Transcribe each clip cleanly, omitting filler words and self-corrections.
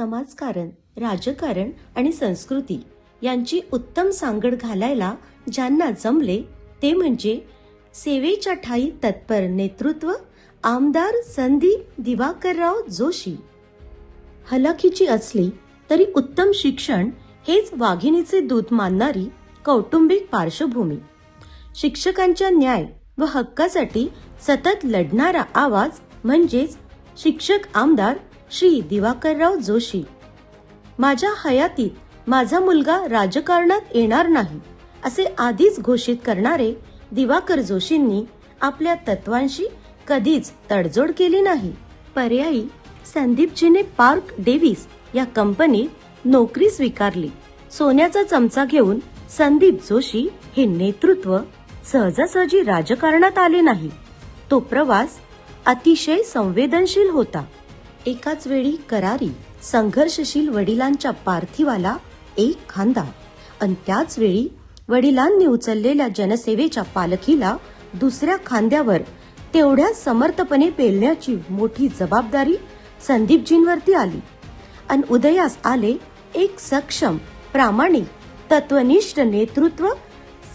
समाजकारण, राजकारण आणि संस्कृती यांची उत्तम सांगड घालायला ज्यांना जमले ते म्हणजे सेवेच्या ठाई तत्पर नेतृत्व आमदार संदीप दिवाकरराव जोशी. हलाखीची असली तरी उत्तम शिक्षण हेच वाघिणीचे दूध मानणारी कौटुंबिक पार्श्वभूमी. शिक्षकांच्या न्याय व हक्कासाठी सतत लढणारा आवाज म्हणजेच शिक्षक आमदार श्री दिवाकरराव जोशी. माझ्या हयातीत माझा मुलगा राजकारणात येणार नाही असे आधीच घोषित करणारे दिवाकर जोशींनी आपल्या तत्वांशी कधीच तडजोड केली नाही. पर्यायी संदीपजीने पार्क डेव्हिस या कंपनीत नोकरी स्वीकारली. सोन्याचा चमचा घेऊन संदीप जोशी हे नेतृत्व सहजासहजी राजकारणात आले नाही. तो प्रवास अतिशय संवेदनशील होता. एकाच वेळी करारी संघर्षशील वडिलांच्या पार्थिवाला एक खांदा आणि त्याच वेळी वडिलांनी उचललेल्या जनसेवेच्या पालखीला दुसऱ्या खांद्यावर तेवढ्या समर्थपणे पेलण्याची मोठी जबाबदारी संदीपजींवरती आली. आणि उदयास आले एक सक्षम, प्रामाणिक, तत्वनिष्ठ नेतृत्व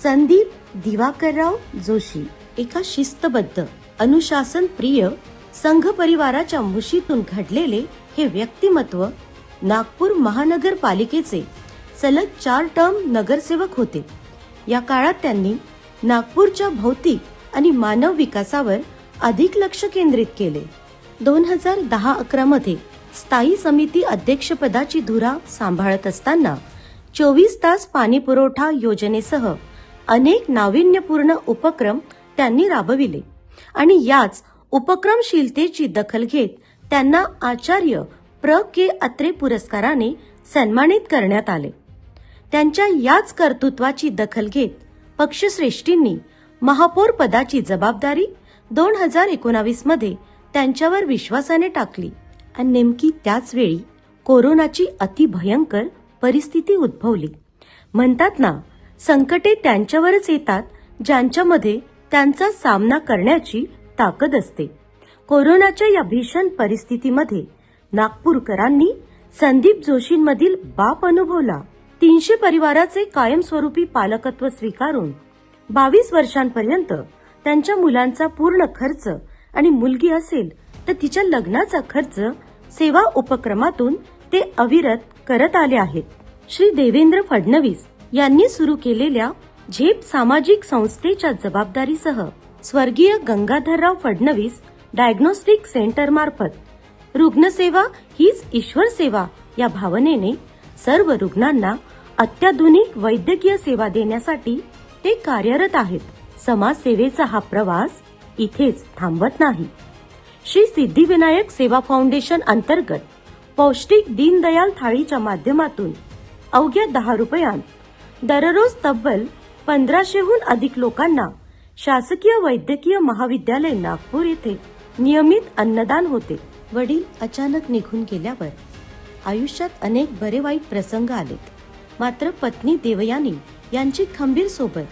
संदीप दिवाकरराव जोशी. एका शिस्तबद्ध, अनुशासन प्रिय संघ परिवाराच्या मुशीतून घडलेले हे व्यक्तिमत्व नागपूर महानगरपालिकेचे सलग 4 टर्म नगरसेवक होते. या काळात त्यांनी नागपूरच्या भौतिक आणि मानव विकासावर अधिक लक्ष केंद्रित केले. 2010-11 मध्ये स्थायी समिती अध्यक्षपदाची धुरा सांभाळत असताना 24 तास पाणी पुरवठा योजनेसह अनेक नाविन्यपूर्ण उपक्रम त्यांनी राबविले आणि याच उपक्रमशीलतेची दखल घेत त्यांना आचार्य प्र. के. अत्रे पुरस्काराने सन्मानित करण्यात आले. त्यांच्या याच कर्तृत्वाची दखल घेत पक्षश्रेष्ठींनी महापौर पदाची जबाबदारी 2019 मध्ये त्यांच्यावर विश्वासाने टाकली. आणि नेमकी त्याच वेळी कोरोनाची अतिभयंकर परिस्थिती उद्भवली. म्हणतात ना, संकटे त्यांच्यावरच येतात ज्यांच्यामध्ये त्यांचा सामना करण्याची ताकद असते. कोरोनाच्या या भीषण परिस्थितीमध्ये नागपूरकरांनी संदीप जोशींमधील बाप अनुभवला. 300 परिवाराचे कायमस्वरूपी पालकत्व स्वीकारून 22 वर्षांपर्यंत त्यांच्या मुलांचा पूर्ण खर्च आणि मुलगी असेल तर तिच्या लग्नाचा खर्च सेवा उपक्रमातून ते अविरत करत आले आहेत. श्री देवेंद्र फडणवीस यांनी सुरू केलेल्या झेप सामाजिक संस्थेच्या जबाबदारीसह स्वर्गीय गंगाधरराव फडणवीस डायग्नोस्टिक सेंटर मार्फत रुग्णसेवा हीच ईश्वर सेवा या भावनेने सर्व रुग्णांना अत्याधुनिक वैद्यकीय सेवा देण्यासाठी ते कार्यरत आहेत. समाजसेवेचा हा प्रवास इथेच थांबत नाही. श्री सिद्धिविनायक सेवा फाउंडेशन अंतर्गत पौष्टिक दीनदयाल थाळीच्या माध्यमातून अवघ्या 10 रुपयांत दररोज तब्बल 1500हून अधिक लोकांना शासकीय वैद्यकीय महाविद्यालय नागपूर येथे नियमित अन्नदान होते. वडील अचानक निघून गेल्यावर आयुष्यात अनेक बरे वाईट प्रसंग आलेत. मात्र पत्नी देवयानी यांची खंबीर सोबत,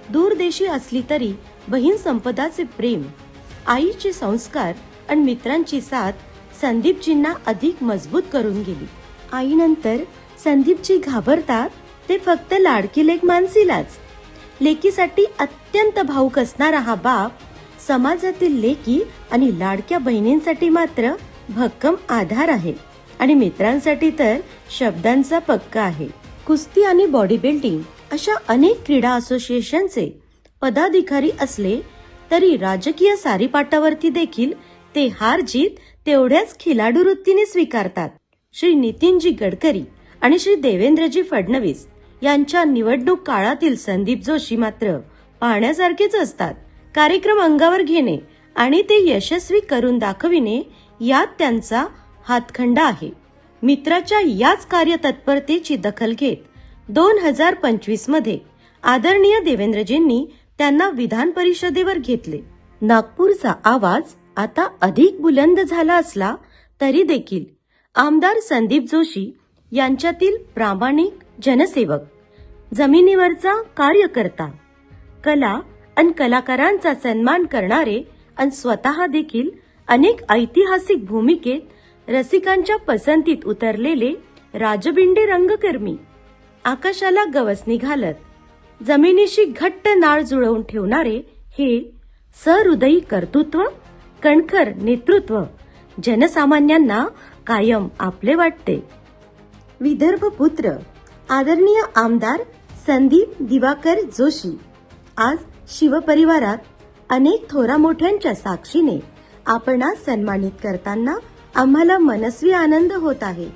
दूरदेशी असली तरी बहीण संपदाचे प्रेम, आईचे संस्कार आणि मित्रांची साथ संदीपजींना अधिक मजबूत करून गेली. आईनंतर संदीपजी घाबरतात ते फक्त लाडकी लेक मानसीलाच. लेकीसाठी अत्यंत भावूक असणारा हा बाप समाजातील लेकी आणि लाडक्या बहिणींसाठी मात्र भक्कम आधार आहे आणि मित्रांसाठी तर शब्दांचा पक्का आहे. कुस्ती आणि बॉडी बिल्डिंग अशा अनेक क्रीडा असोसिएशनचे पदाधिकारी असले तरी राजकीय सारीपाटावरती देखील ते हार जीत तेवढ्याच खिलाडू वृत्तीने स्वीकारतात. श्री नितीनजी गडकरी आणि श्री देवेंद्रजी फडणवीस यांच्या निवडणूक काळातील संदीप जोशी मात्र पाहण्यासारखेच असतात. कार्यक्रम अंगावर घेणे आणि ते यशस्वी करून दाखविणे यात त्यांचा हातखंडा आहे. मित्राच्या याच कार्यतत्परतेची दखल घेत 2025 मध्ये आदरणीय देवेंद्रजींनी त्यांना विधान परिषदेवर घेतले. नागपूरचा आवाज आता अधिक बुलंद झाला असला तरी देखील आमदार संदीप जोशी यांच्यातील प्रामाणिक जनसेवक, जमिनीवरचा कार्यकर्ता, कला आणि कलाकारांचा सन्मान करणारे आणि स्वतः देखील अनेक ऐतिहासिक भूमिकेत रसिकांच्या पसंतीत उतरलेले राजबिंडे रंगकर्मी, आकाशाला गवसणी घालत जमिनीशी घट्ट नाळ जुळवून ठेवणारे हे सहृदयी कर्तृत्व, कणखर नेतृत्व जनसामान्यांना कायम आपले वाटते. विदर्भ पुत्र आदरणीय आमदार संदीप दिवाकर जोशी आज शिवपरिवारात अनेक थोरा मोठ्यांच्या साक्षीने आपणास सन्मानित करताना आम्हाला मनस्वी आनंद होत आहे.